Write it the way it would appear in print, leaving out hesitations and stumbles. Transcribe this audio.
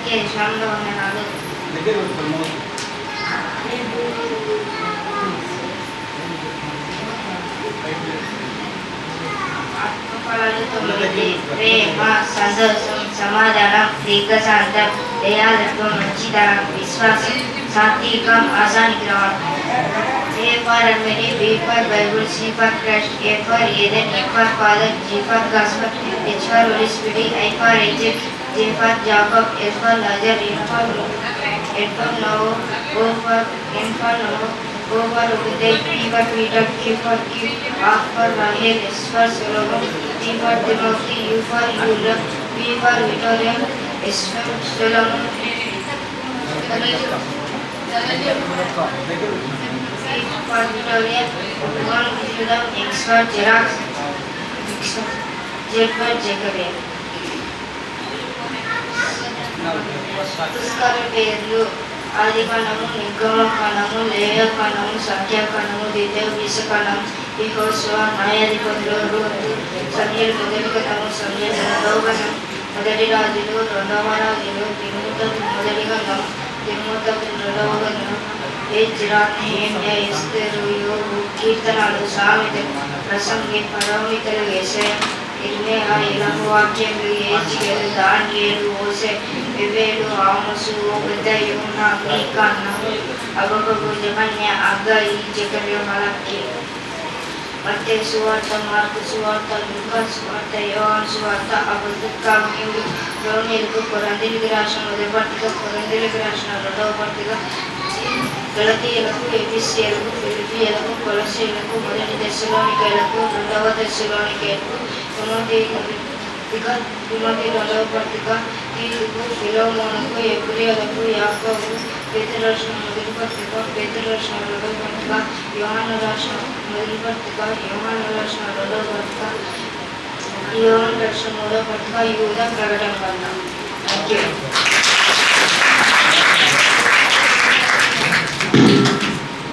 అందరికీ యశ్వంగా వందనాలు. ఆత్మఫలాలు 9: ప్రేమ, సంతోషం, సమాధానం, దీర్ఘశాంతం, దయాలత్వం, మంచితనం, విశ్వాసం, సాత్వికం, ఆశానిగ్రహం. A for Harmony, B for Bible, C for Christ, A for Eden, E for Father, G for Gospel, H for Holy Spirit, I for Egypt, J for Jacob, L for Lazar, N for Noah, O for N for Noah, O for Obadiah, P for Peter, Q for Q, R for Rahel, S for Solomon, T for Timothy, U for Eula, V for Victoria, S for Solomon, for Victoria, 1 Wisdom, X for Xerox, Z for Zechariah. పుస్తకాల పేర్లు: ఆదికాండము, నిర్గమకాండము, లేవియకాండము, సంఖ్యాకాండము, ద్వితీయోపదేశకాండము, యెహోషువ, న్యాయాధిపతులు, Ruth, సమూయేలు, మొదటి గ్రంథము, సమూయేలు, రెండవ గ్రంథం, మొదటి రాజులు, రెండవ రాజులు, తిమోతి, మొదటి గ్రంథం, తిమోతి, రెండవ గ్రంథం, ఎజ్రా, నెహెమ్యా, ఎస్తేరు, యోబు, కీర్తనలు, సామెతలు, ప్రసంగి, పరమితలు, యెషయా, ఇర్మీయా, ఎలము, వాక్యములు, యెహెజ్కేలు, దానియేలు, హోషే, యెహెలు, ఆమోసు, ఓబద్యా, యోనా, మీకా, నహూము, హబక్కూకు, జెఫన్యా, హగ్గయి, జెకర్యా, మలాకి. మత్తయి సువార్త, మార్కు సువార్త, లూకా సువార్త, యోహాను సువార్త, అబద్ధకామ్యులు, రోమీయులకు, కొరింథీయులకు రాసిన మొదటి పత్రిక, కొరింథీయులకు రాసిన రెండవ పత్రిక, గలతీయులకు, ఎఫెసీయులకు, ఫిలిప్పీయులకు, కొలస్సీయులకు, మొదటి తెస్సలోనికైలకు, రెండవ తెస్సలోనికైలకు, తిమోతి రెండవ పత్రిక, తీతుకు, ఫిలోమోనుకు, హెబ్రీయులకు, యాకోబు, పేతురు రాసిన మొదటి పత్రిక, పేతురు రాసిన రెండవ పత్రిక, యోహాను రాసిన మొదటి పత్రిక, యోహాను రాసిన రెండవ పత్రిక, యోహాను రాసిన మూడవ పత్రిక, యూదా, ప్రకటన గ్రంథం. Thank you.